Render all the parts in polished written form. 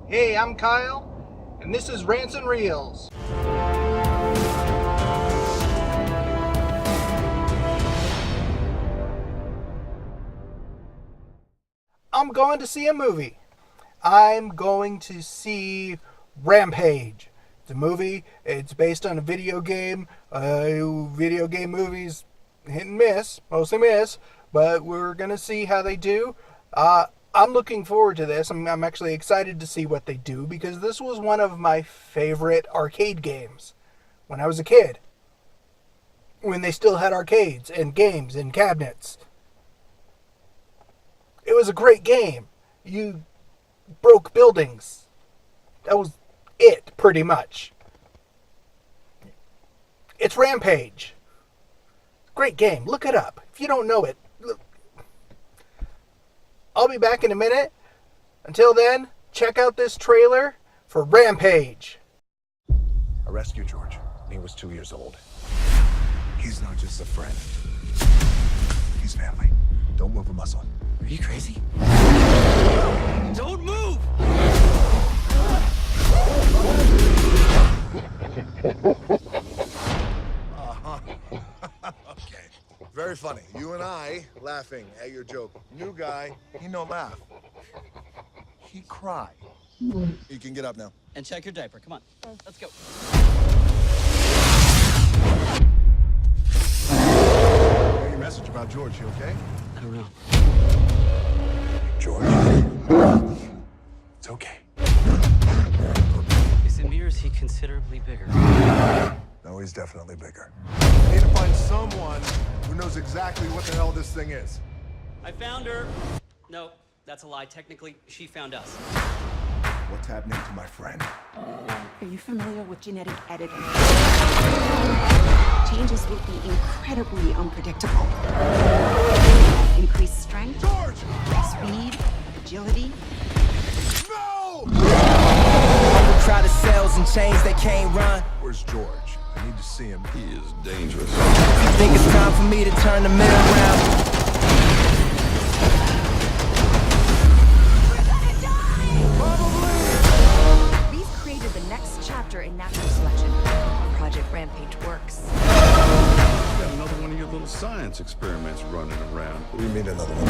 Hey, I'm Kyle, and this is Rants and Reels. I'm going to see a movie. I'm going to see Rampage. It's a movie. It's based on a video game. Video game movies hit and miss, mostly miss, but we're going to see how they do. I'm looking forward to this. I'm actually excited to see what they do because this was one of my favorite arcade games when I was a kid. When they still had arcades and games and cabinets. It was a great game. You broke buildings. That was it, pretty much. It's Rampage. Great game. Look it up. If you don't know it, look. I'll be back in a minute. Until then, check out this trailer for Rampage. I rescued George when he was 2 years old. He's not just a friend. He's family. Don't move a muscle. Are you crazy? Don't move! Okay. Very funny. You and I laughing at your joke. New guy, he no laugh. He cry. You can get up now. And check your diaper. Come on. Let's go. Your message about George, you okay? I don't know. George. It's okay. Is Amir, is he considerably bigger? No, he's definitely bigger. I need to find someone who knows exactly what the hell this thing is. I found her. No, that's a lie. Technically, she found us. What's happening to my friend? Are you familiar with genetic editing? Changes will be incredibly unpredictable. Increased strength, George! speed, agility. No! Crowded cells and chains that can't run. Where's George? I need to see him. He is dangerous. You think it's time for me to turn the mill around? We've created the next chapter in natural selection. Project Rampage works. You got another one of your little science experiments running around. What do you mean another one?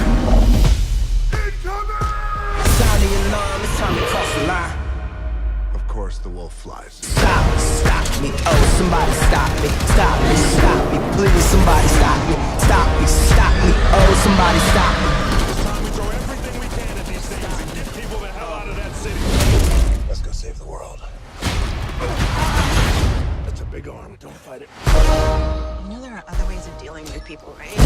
Incoming! Sound the alarm, it's time to cross the line. Of course, the wolf flies. Stop me, oh, somebody stop me. Stop me, please, somebody stop me. Stop me, oh, somebody stop me. It's time we throw everything we can at these things and get people the hell out of that city. Let's go save the world. That's a big arm. Don't fight it. You know there are other ways of dealing with people, right?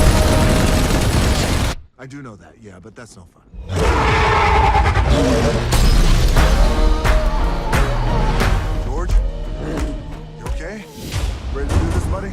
I do know that, yeah, but that's no fun. George? You okay? Ready to do this, buddy?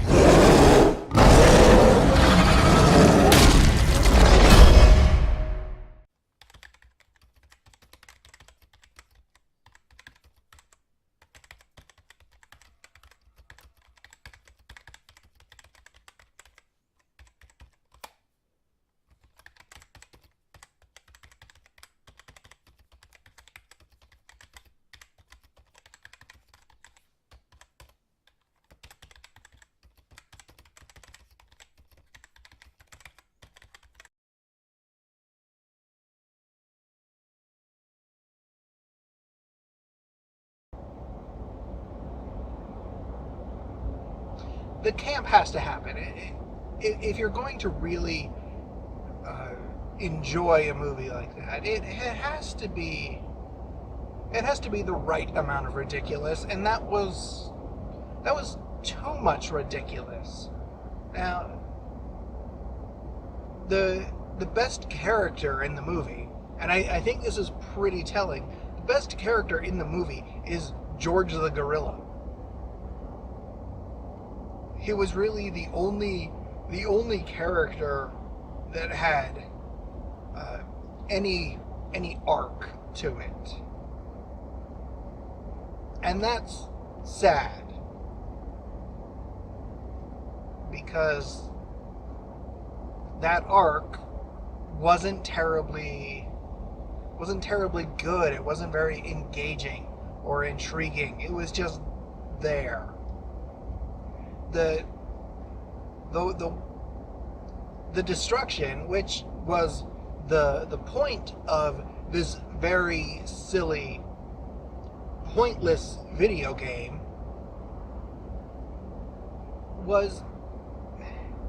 The camp has to happen. If you're going to really enjoy a movie like that, it has to be the right amount of ridiculous, and that was too much ridiculous. Now, the best character in the movie, and I think this is pretty telling, the best character in the movie is George the gorilla. He was really the only character that had any arc to it, and that's sad because that arc wasn't terribly terribly good. It wasn't very engaging or intriguing. It was just there. The destruction, which was the point of this very silly, pointless video game, was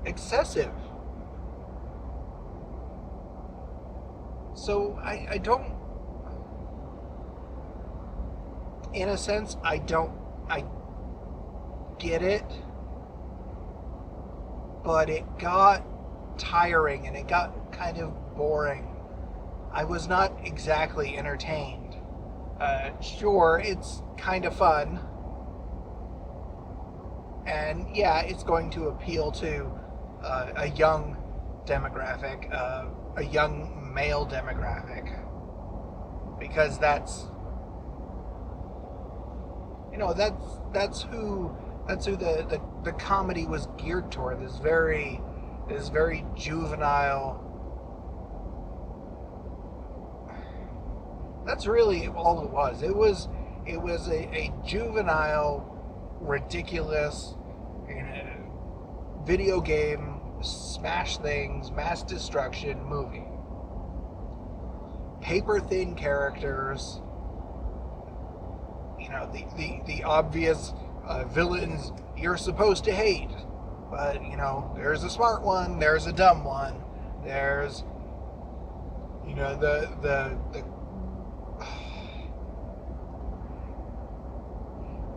excessive. So I don't, in a sense, I get it, but it got tiring and it got kind of boring. I was not exactly entertained. Sure, it's kind of fun, and yeah, it's going to appeal to a young demographic, a young male demographic, because that's who the comedy was geared toward. This very juvenile. That's really all it was. It was a juvenile, ridiculous, video game, smash things, mass destruction movie. Paper thin characters. The obvious villains you're supposed to hate, but there's a smart one, there's a dumb one, there's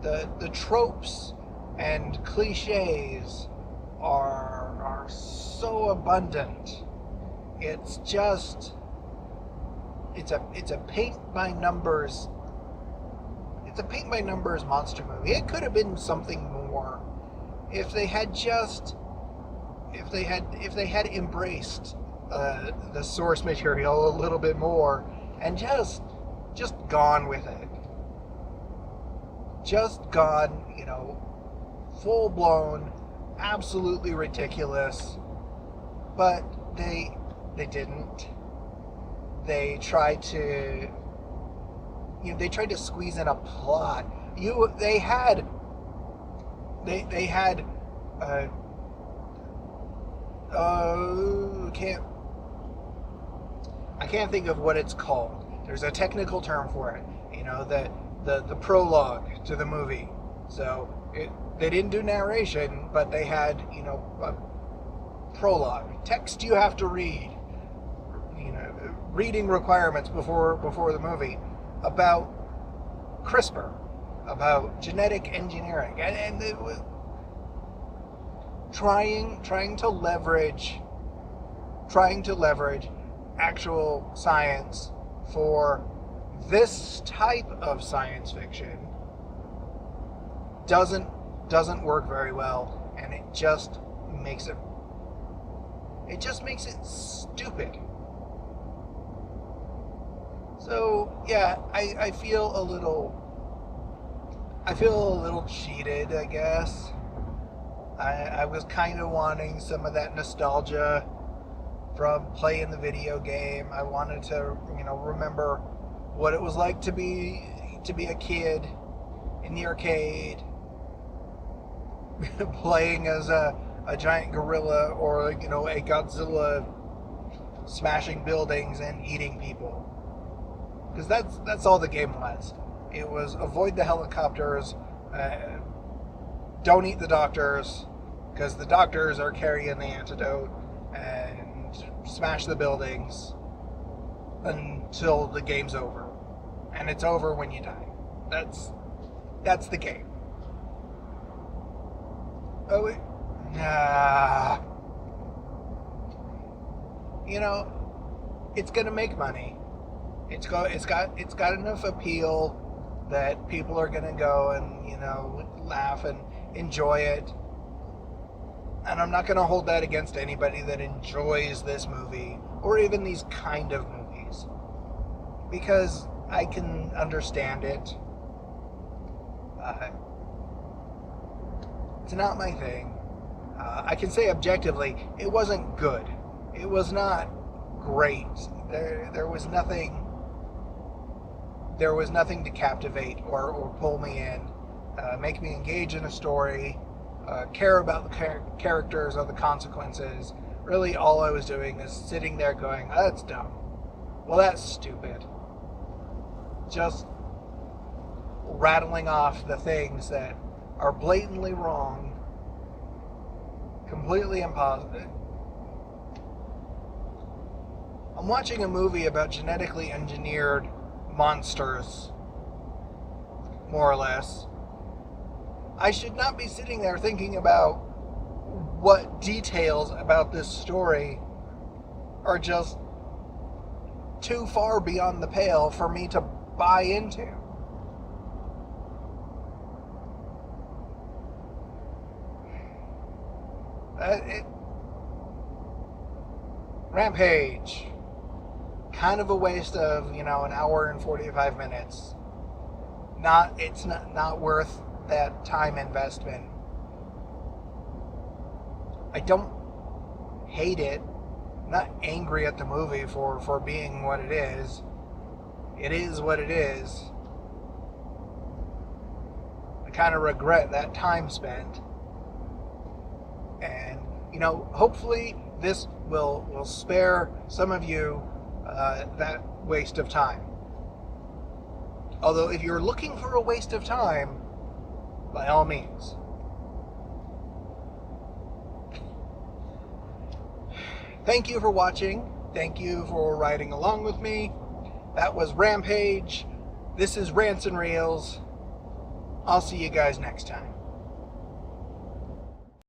the tropes and cliches are so abundant. It's just it's a paint by numbers. It's a paint by numbers monster movie. It could have been something more if they had embraced the source material a little bit more and just gone with it. Just gone, full blown, absolutely ridiculous. But they didn't. They tried to squeeze in a plot. I can't think of what it's called. There's a technical term for it. The prologue to the movie. So they didn't do narration, but they had a prologue, text you have to read, reading requirements before the movie, about CRISPR, about genetic engineering, and it was trying to leverage actual science for this type of science fiction doesn't work very well, and it just makes it stupid. So yeah, I feel a little cheated, I guess. I was kind of wanting some of that nostalgia from playing the video game. I wanted to, remember what it was like to be a kid in the arcade, playing as a giant gorilla or a Godzilla smashing buildings and eating people. Because that's all the game was. It was avoid the helicopters, don't eat the doctors, because the doctors are carrying the antidote, and smash the buildings until the game's over. And it's over when you die. That's the game. It's gonna make money. It's got enough appeal that people are gonna go and laugh and enjoy it. And I'm not gonna hold that against anybody that enjoys this movie or even these kind of movies, because I can understand it. It's not my thing. I can say objectively, it wasn't good. It was not great. There was nothing there was nothing to captivate or pull me in, make me engage in a story, care about the characters or the consequences. Really, all I was doing is sitting there going, oh, that's dumb. Well, that's stupid. Just rattling off the things that are blatantly wrong, completely impossible. I'm watching a movie about genetically engineered monsters, more or less. I should not be sitting there thinking about what details about this story are just too far beyond the pale for me to buy into. Rampage. Kind of a waste of, an hour and 45 minutes. It's not worth that time investment. I don't hate it. I'm not angry at the movie for being what it is. It is what it is. I kind of regret that time spent. And, hopefully this will spare some of you that waste of time. Although if you're looking for a waste of time, by all means. Thank you for watching. Thank you for riding along with me. That was Rampage. This is Rants and Reels. I'll see you guys next time.